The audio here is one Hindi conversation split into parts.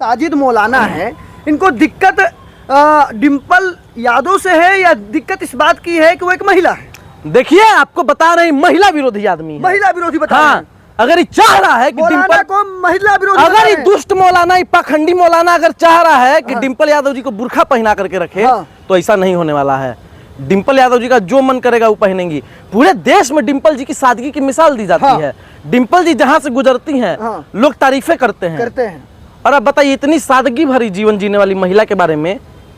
साजिद मौलाना है, इनको दिक्कत डिंपल यादव से है या दिक्कत इस बात की है कि वो एक महिला है? देखिए आपको बता रहे हैं, महिला विरोधी आदमी है। महिला विरोधी बता हाँ, अगर ये चाह रहा है कि मौलाना को महिला विरोधी, अगर ये दुष्ट मौलाना, ये पाखंडी मौलाना अगर चाह रहा है कि डिंपल यादव जी को बुर्खा पहना करके रखे, तो ऐसा नहीं होने वाला है। डिंपल यादव जी का जो मन करेगा वो पहनेंगी। पूरे देश में डिंपल जी की सादगी की मिसाल दी जाती है। डिंपल जी जहाँ से गुजरती हैं, लोग तारीफें करते हैं। और अब बताइए, इतनी सादगी भरी जीवन जीने वाली महिला के बारे में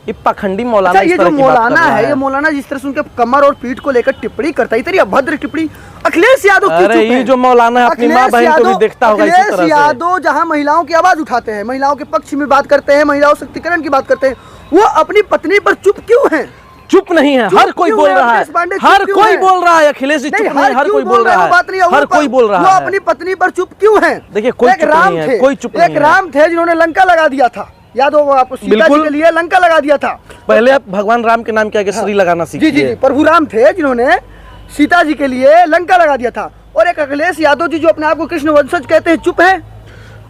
ये पाखंडी मौलाना, ये जो मौलाना है, ये मौलाना जिस तरह से उनके कमर और पीठ को लेकर टिप्पणी करता है, इतनी अभद्र टिप्पणी। अखिलेश यादव क्यों चुप हैं? ये जो मौलाना है अपनी माँ बहन को भी देखता होगा इसी तरह से। अखिलेश यादव जहाँ महिलाओं की आवाज उठाते हैं, महिलाओं के पक्ष में बात करते हैं, महिलाओं सशक्तिकरण की बात करते हैं, वो अपनी पत्नी पर चुप क्यों है? चुप नहीं है, हर कोई बोल रहा है, हर कोई बोल रहा है। अखिलेश जी चुप नहीं है, हर कोई बोल रहा है, हर कोई बोल रहा है। वो अपनी पत्नी पर चुप क्यों है? देखिए, कोई चुप नहीं है, कोई चुप नहीं है। एक राम थे जिन्होंने लंका लगा दिया था, यादव आपको, सीता जी के लिए लंका लगा दिया था। पहले आप भगवान राम के नाम के आगे श्री लगाना सीखिए। जी, प्रभु राम थे जिन्होंने सीता जी के लिए लंका लगा दिया था। और एक अखिलेश यादव जी जो अपने आप को कृष्ण वंशज कहते हैं, चुप है?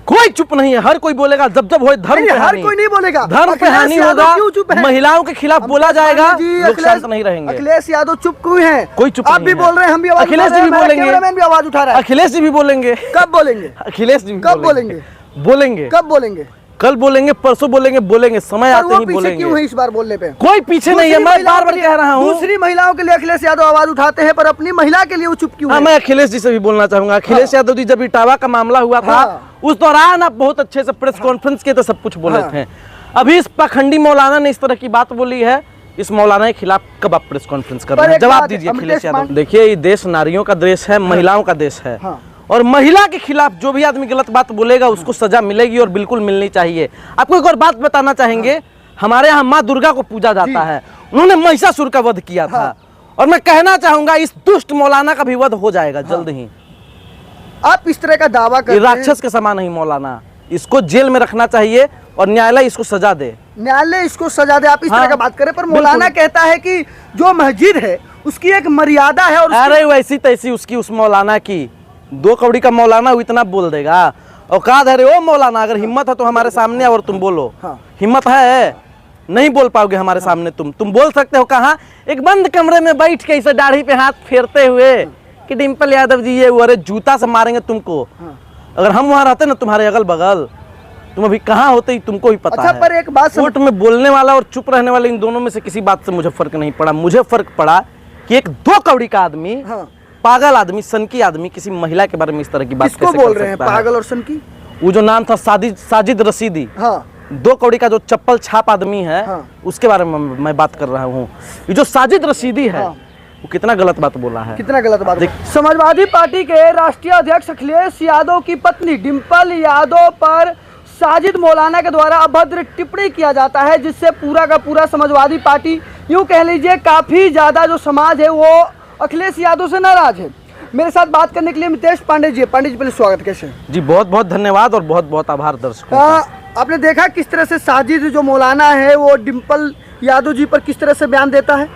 कोई चुप नहीं है, हर कोई बोलेगा। जब जब हो धर्म पे हर कोई नहीं बोलेगा, धर्म पे हानि होगा, महिलाओं के खिलाफ बोला जाएगा, लोग शांत नहीं रहेंगे। अखिलेश यादव चुप क्यों हैं? कोई चुप आप भी बोल रहे हैं, हम भी आवाज, अखिलेश जी भी बोलेंगे, भी आवाज उठा रहा है। अखिलेश जी भी बोलेंगे। कब बोलेंगे? अखिलेश जी कब बोलेंगे? बोलेंगे। कब बोलेंगे? कल बोलेंगे, परसों बोलेंगे, समय आते ही बोलेंगे। क्यों है इस बार बोलने पे? कोई पीछे नहीं है, मैं बार बार कह रहा हूँ। दूसरी महिलाओं के लिए अखिलेश यादव आवाज उठाते हैं, पर अपनी महिला के लिए वो चुप क्यों है? मैं अखिलेश जी से भी बोलना चाहूंगा। अखिलेश यादव जी जब इटावा का मामला हुआ था, उस दौरान आप बहुत अच्छे से प्रेस कॉन्फ्रेंस के तो सब कुछ बोले थे। अभी इस पाखंडी मौलाना ने इस तरह की बात बोली है, इस मौलाना के खिलाफ कब आप प्रेस कॉन्फ्रेंस कर रहे हैं? जवाब दीजिए अखिलेश यादव। देखिए, ये देश नारियों का देश है, महिलाओं का देश है, और महिला के खिलाफ जो भी आदमी गलत बात बोलेगा उसको सजा मिलेगी और बिल्कुल मिलनी चाहिए। आपको एक और बात बताना चाहेंगे, हमारे यहाँ माँ दुर्गा को पूजा जाता है, उन्होंने महिषासुर का वध किया था, और मैं कहना चाहूंगा इस दुष्ट मौलाना का भी वध हो जाएगा जल्द ही। आप इस तरह का दावा करते हैं, राक्षस के समान नहीं मौलाना, इसको जेल में रखना चाहिए और न्यायालय इसको सजा दे। न्यायालय इसको सजा दे, आप इस तरह का बात करें। पर मौलाना कहता है कि जो मस्जिद है उसकी एक मर्यादा है। और अरे वैसी तैसी उसकी, उस मौलाना की, 2 कौड़ी का मौलाना इतना बोल देगा? औकात है रे ओ मौलाना, अगर हिम्मत है तो हमारे सामने और तुम बोलो। हिम्मत है? नहीं बोल पाओगे हमारे सामने। तुम बोल सकते हो कहाँ? एक बंद कमरे में बैठ के ऐसे दाढ़ी पे हाथ फेरते हुए कि डिंपल यादव जी ये वो, अरे जूता से मारेंगे तुमको। अगर हम वहां रहते ना तुम्हारे अगल बगल, तुम अभी कहाँ होते ही तुमको ही पता है। पर एक बात, कोर्ट में बोलने वाला और चुप रहने वाले, इन दोनों में से किसी बात से मुझे फर्क नहीं पड़ा। मुझे फर्क पड़ा कि एक 2 कौड़ी का आदमी, पागल आदमी, सनकी आदमी किसी महिला के बारे में इस तरह की बात कैसे बोल रहे हैं? पागल और सनकी? वो जो नाम था साजिद रशीदी, 2 कौड़ी का जो चप्पल छाप आदमी है, उसके बारे में मैं बात कर रहा हूँ। ये जो साजिद रशीदी है, वो कितना गलत बात बोला है, कितना गलत बात। समाजवादी पार्टी के राष्ट्रीय अध्यक्ष अखिलेश यादव की पत्नी डिंपल यादव पर साजिद मौलाना के द्वारा अभद्र टिप्पणी किया जाता है, जिससे पूरा का पूरा समाजवादी पार्टी, यूं कह लीजिए काफी ज्यादा जो समाज है वो अखिलेश यादव से नाराज है। मेरे साथ बात करने के लिए मितेश पांडे जी। पांडे जी, पहले स्वागत। कैसे जी? बहुत बहुत धन्यवाद और बहुत बहुत आभार दर्शकों। आपने देखा किस तरह से साजिद जो मौलाना है वो डिंपल यादव जी पर किस तरह से बयान देता है?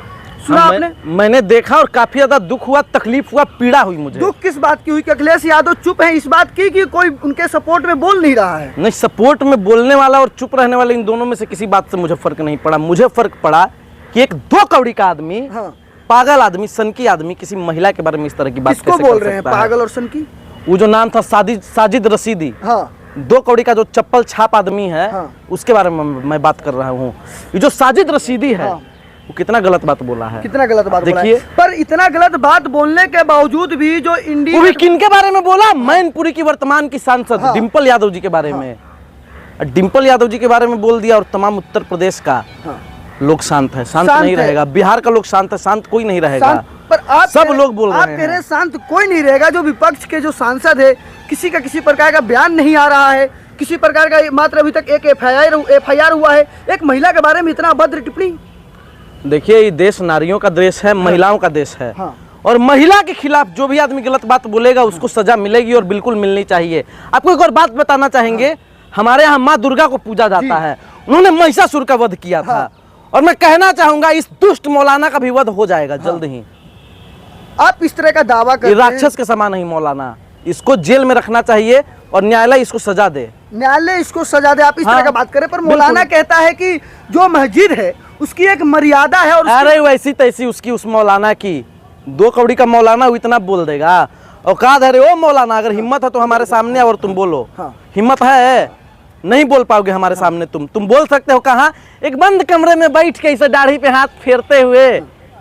सुना आपने? मैंने देखा और काफी ज्यादा दुख हुआ, तकलीफ हुआ, पीड़ा हुई मुझे। दुख किस बात की हुई कि अखिलेश यादव चुप है इस बात की कि कोई उनके सपोर्ट में बोल नहीं रहा है? नहीं, सपोर्ट में बोलने वाला और चुप रहने वाले, इन दोनों में से किसी बात से मुझे फर्क नहीं पड़ा। मुझे फर्क पड़ा कि एक 2 कौड़ी का आदमी, पागल आदमी, सनकी आदमी किसी महिला के बारे में इस तरह की बात कैसे बोल रहे हैं? पागल और सनकी? वो जो नाम था साजिद रशीदी, 2 कौड़ी का जो चप्पल छाप आदमी है, उसके बारे में मैं बात कर रहा हूँ। ये जो साजिद रशीदी है, वो कितना गलत बात बोला है, कितना गलत बात। देखिए, पर इतना गलत बात बोलने के बावजूद भी जो इंडिया, वो भी किनके बारे में बोला? मैनपुरी की वर्तमान की सांसद डिंपल यादव जी के बारे में। डिंपल यादव जी के बारे में बोल दिया और तमाम उत्तर प्रदेश का लोग शांत है। शांत नहीं रहेगा। बिहार का लोग शांत है, शांत कोई नहीं रहेगा। पर आप सब लोग बोल रहे हैं, आप कह रहे हैं शांत कोई नहीं रहेगा। जो विपक्ष के जो सांसद है, किसी का किसी प्रकार का बयान नहीं आ रहा है, किसी प्रकार का, मात्र अभी तक एक एफआईआर हुआ है, एक महिला के बारे में इतना अभद्र टिप्पणी। देखिए, ये देश नारियों का देश है, महिलाओं का देश है, और महिला के खिलाफ जो भी आदमी गलत बात बोलेगा उसको सजा मिलेगी और बिल्कुल मिलनी चाहिए। आपको एक और बात बताना चाहेंगे, हमारे यहाँ माँ दुर्गा को पूजा जाता है, उन्होंने महिषासुर का वध किया था, और मैं कहना चाहूंगा इस दुष्ट मौलाना का भी वध हो जाएगा जल्द ही। आप इस तरह का दावा करते हैं, राक्षस के समान नहीं मौलाना, इसको जेल में रखना चाहिए और न्यायालय इसको सजा दे। न्यायालय इसको सजा दे, आप इस तरह हाँ, का बात करें। पर मौलाना कहता है कि जो मस्जिद है उसकी एक मर्यादा है और अरे वैसी तैसी उसकी उस मौलाना की, 2 कौड़ी का मौलाना वो इतना बोल देगा। औकात है रे ओ मौलाना, अगर हिम्मत है तो हमारे सामने और तुम बोलो। हाँ। हिम्मत है, नहीं बोल पाओगे हमारे सामने। तुम बोल सकते हो कहाँ? एक बंद कमरे में बैठ के इसे दाढ़ी पे हाथ फेरते हुए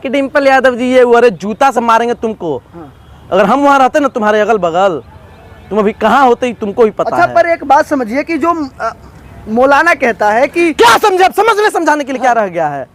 कि डिम्पल यादव जी ये वो, अरे जूता से मारेंगे तुमको। अगर हम वहां रहते ना तुम्हारे अगल बगल, तुम अभी कहाँ होते ही तुमको ही पता अच्छा है। पर एक बात समझिए कि जो मौलाना कहता है कि क्या समझे? समझने समझाने के लिए क्या रह गया है?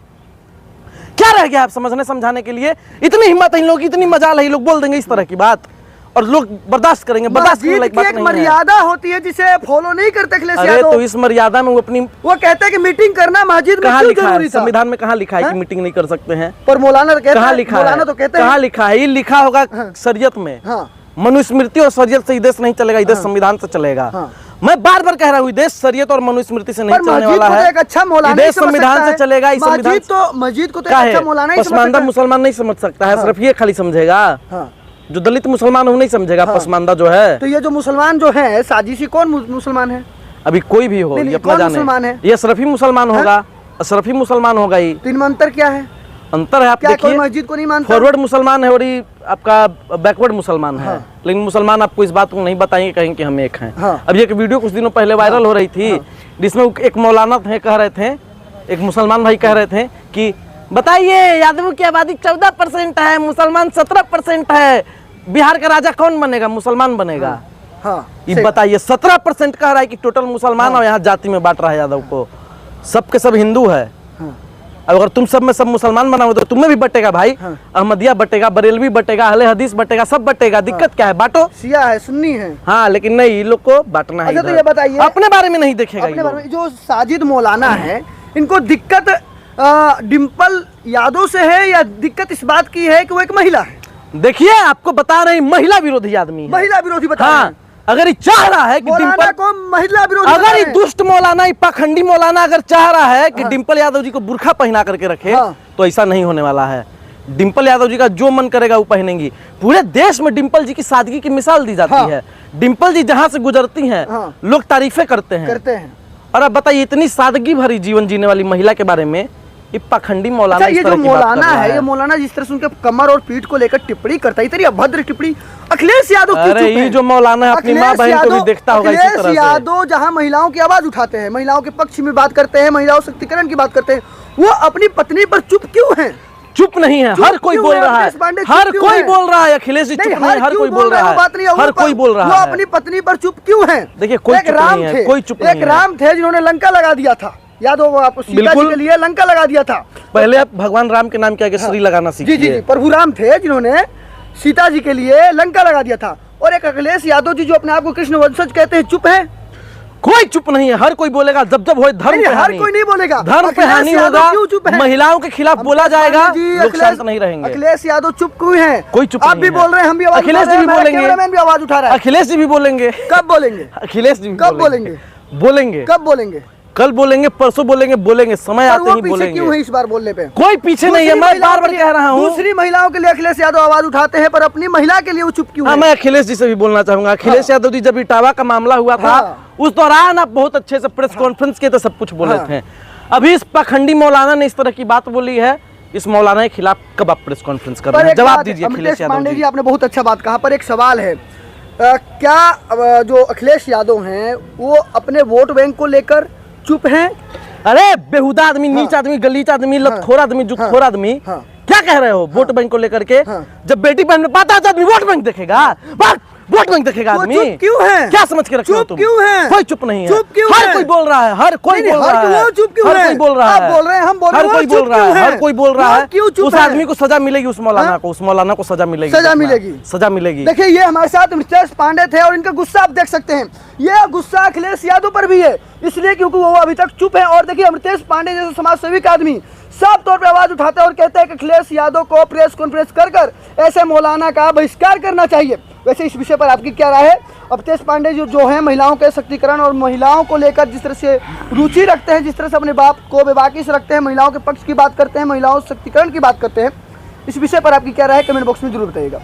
क्या रह गया आप समझने समझाने के लिए? इतनी हिम्मत है इन लोगों की, इतनी मजाल है, ये लोग बोल देंगे इस तरह की बात और लोग बर्दाश्त करेंगे। बर्दाश्त करने मस्जिद लायक की बात एक नहीं है। मर्यादा होती है जिसे फॉलो नहीं करते अखिलेश अरे यादव। तो इस मर्यादा में वो अपनी वो कहते हैं कि मीटिंग करना मस्जिद में कहाँ क्यों लिखा है? जरूरी था? संविधान में कहाँ लिखा है कि मीटिंग नहीं कर सकते हैं? पर मौलाना तो कहता कहाँ है, लिखा मौलाना है? तो कहते हैं कहाँ लिखा है? ये लिखा होगा शरीयत में। हाँ। मनुस्मृति और शरीयत से ये देश नहीं चलेगा, ये देश संविधान से चलेगा। हाँ। मैं बार बार कह रहा हूँ देश शरीयत और मनुस्मृति से नहीं पर चलने मस्जिद वाला को तो है। एक अच्छा मौलाना ये ही देश समझ संविधान सकता से है। चलेगा। इस संविधान मस्जिद को तो एक क्या अच्छा है? मौलाना ही समझ पसमानदा सकता है। मुसलमान नहीं समझ सकता है, हाँ। सिर्फ ये खाली समझेगा। हाँ। जो दलित मुसलमान है वो नहीं समझेगा पसमानदा जो है। तो ये जो मुसलमान जो है साजिशी, कौन मुसलमान है? अभी कोई भी हो, नहीं, ये नहीं, अपना कौन मुसलमान जाने। है? ये अशरफी मुसलमान होगा, अशरफी मुसलमान होगा। ये तो इनमें अंतर क्या है? अंतर है, आप क्या कोई देखिए। मस्जिद को नहीं मानता? फॉरवर्ड मुसलमान है और ये आपका बैकवर्ड मुसलमान है। लेकिन मुसलमान आपको इस बात को नहीं बताएंगे, कहेंगे कि हम एक हैं। हाँ। अब ये एक वीडियो कुछ दिनों पहले वायरल हो रही थी, जिसमें एक मौलाना थे, कह रहे थे, एक मुसलमान भाई कह रहे थे कि बताइए यादवों की आबादी 14% है, मुसलमान 17% है, बिहार का राजा कौन बनेगा? मुसलमान बनेगा। हाँ। ये बताइए 17% कह रहा है कि टोटल मुसलमान और यहाँ जाति में बांट रहा है यादव को। सब के सब हिंदू है। अब अगर तुम सब में सब मुसलमान बनाओ तो तुम्हें भी बटेगा भाई। अहमदिया बटेगा, बरेलवी बटेगा, अहले हदीस बटेगा, सब बटेगा। दिक्कत क्या है? बांटो। शिया है, सुन्नी है। हाँ, लेकिन नहीं, ये लोग को बांटना है। अच्छा तो इधर। ये बताइए, अपने बारे में नहीं देखेगा ये अपने बारे लोग। में जो साजिद मौलाना है, इनको दिक्कत डिम्पल यादव से है या दिक्कत इस बात की है कि वो एक महिला है? देखिए आपको बता रहे हैं, महिला विरोधी आदमी है। महिला विरोधी बता रहे हाँ, हैं। अगर ये चाह रहा है कि मौलाना डिम्पल, को महिला विरोधी अगर बता ये रहे हैं। दुष्ट मौलाना, ये पाखंडी मौलाना अगर चाह रहा है कि डिम्पल यादव जी को बुर्खा पहना करके रखे, हाँ। तो ऐसा नहीं होने वाला है। डिम्पल यादव जी का जो मन करेगा वो पहनेंगी। पूरे देश में डिम्पल जी की सादगी की मिसाल दी जाती हाँ। है। डिम्पल जी जहाँ से गुजरती हैं, हाँ। लोग तारीफें करते हैं। और अब बताइए, इतनी सादगी भरी जीवन जीने वाली महिला के बारे में ये पाखंडी मौलाना अच्छा, इस ये तरह जो की बात कर मौलाना रहा है, ये मौलाना जिस तरह से उनके कमर और पीठ को लेकर टिप्पणी करता है, इतनी अभद्र टिप्पणी, अखिलेश यादव क्यों अरे चुप ये हैं? जो मौलाना है अपनी माँ बहन को भी देखता होगा इसी तरह अखिलेश से। यादव जहाँ महिलाओं की आवाज उठाते हैं, महिलाओं के पक्ष में बात करते हैं, महिलाओं सशक्तिकरण की बात करते हैं, वो अपनी पत्नी पर चुप क्यों हैं? चुप नहीं है, हर कोई क्यों बोल है? रहा है, अखिलेश पांडे चुप हर क्यों कोई है? बोल रहा है। अखिलेश जी चुप नहीं, हर कोई बोल रहा है, बात नहीं है, हर कोई बोल रहा वो है। अपनी पत्नी पर चुप क्यों हैं? देखिए, कोई एक चुप राम नहीं है, थे, कोई चुप नहीं एक है। राम थे जिन्होंने लंका लगा दिया था। यादव आपको सीता जी बिल्कुल। के लिए लंका लगा दिया था। पहले आप भगवान राम के नाम के आगे श्री लगाना जी जी सीखिए। जी, प्रभु राम थे जिन्होंने सीता जी के लिए लंका लगा दिया था। और एक अखिलेश यादव जी जो अपने आप को कृष्ण वंशज कहते हैं, चुप है? कोई चुप नहीं है, हर कोई बोलेगा। जब जब हो धर्म नहीं, पे हर हानि, कोई नहीं बोलेगा। धर्म पे अखिलेश हानि यादव होगा, क्यों चुप है? महिलाओं के खिलाफ बोला जाएगा, जी, लोग शांत नहीं रहेंगे। अखिलेश यादव चुप क्यों हैं? कोई चुप आप नहीं भी है। बोल रहे हैं, हम भी आवाज अखिलेश उठा रहे जी हैं, भी हमारा बोलेंगे। कैमरामैन भी आवाज उठा रहा है। अखिलेश जी भी बोलेंगे। कब बोलेंगे? अखिलेश जी भी कब बोलेंगे? बोलेंगे। कब बोलेंगे? कल बोलेंगे, परसों बोलेंगे, समय और आते वो ही पीछे क्यों बोलेंगे। है इस बार बोलने पे? कोई पीछे नहीं है, दूसरी मैं महिलाओं बार बार के कह रहा हूँ। दूसरी महिलाओं के लिए अखिलेश यादव आवाज उठाते हैं, पर अपनी महिला के लिए वो चुप क्यों हाँ, है? मैं अखिलेश जी से भी बोलना चाहूंगा। अखिलेश यादव जी जब इटावा का मामला हुआ था, उस दौरान आप बहुत अच्छे से प्रेस कॉन्फ्रेंस किए थे, सब कुछ बोले थे। अभी इस पाखंडी मौलाना ने इस तरह की बात बोली है, इस मौलाना के खिलाफ कब आप प्रेस कॉन्फ्रेंस कर रहे हैं? जवाब दीजिए अखिलेश यादव पांडे जी। जी, आपने बहुत अच्छा बात कहा, पर एक सवाल है, क्या जो अखिलेश यादव हैं वो अपने वोट बैंक को लेकर चुप हैं? अरे बेहुदा आदमी, नीच आदमी, गलीच आदमी, लतखोर आदमी, जुतखोर आदमी, क्या कह रहे हो? वोट बैंक को लेकर के जब बेटी बहन में बात आदमी वोट बैंक देखेगा, वोट बैंक देखेगा वो आदमी। चुप क्यों है? क्या समझ के रखे हो चुप तुम? क्यों है? कोई चुप नहीं है, चुप क्यों हर है? कोई बोल रहा है, हर कोई बोल रहा है, वो चुप क्यों हर है? कोई बोल रहा आप है, बोल रहे हैं, हम बोल रहे हर हैं, कोई वो बोल चुप रहा क्यों है, है? हर कोई बोल रहा वो है। क्यों चुप उस है? आदमी को सजा मिलेगी, उस मौलाना को, उस मौलाना को सजा मिलेगी, सजा मिलेगी। सजा मिलेगी। देखिए, ये हमारे साथ अमृतेश पांडे थे और इनका गुस्सा आप देख सकते हैं। ये गुस्सा अखिलेश यादव पर भी है, इसलिए क्योंकि वो अभी तक चुप है। और देखिए, अमृतेश पांडे जैसे समाज सेवी आदमी साफ तौर पर आवाज उठाते हैं और कहते हैं कि अखिलेश यादव को प्रेस कॉन्फ्रेंस कर ऐसे मौलाना का बहिष्कार करना चाहिए। वैसे इस विषय पर आपकी क्या राय है? अमृतेश पांडे जो है महिलाओं के सशक्तिकरण और महिलाओं को लेकर जिस तरह से रुचि रखते हैं, जिस तरह से अपने बाप को बेबाकी से रखते हैं, महिलाओं के पक्ष की बात करते हैं, महिलाओं सशक्तिकरण की बात करते हैं, इस विषय पर आपकी क्या राय है? कमेंट बॉक्स में जरूर बताइएगा।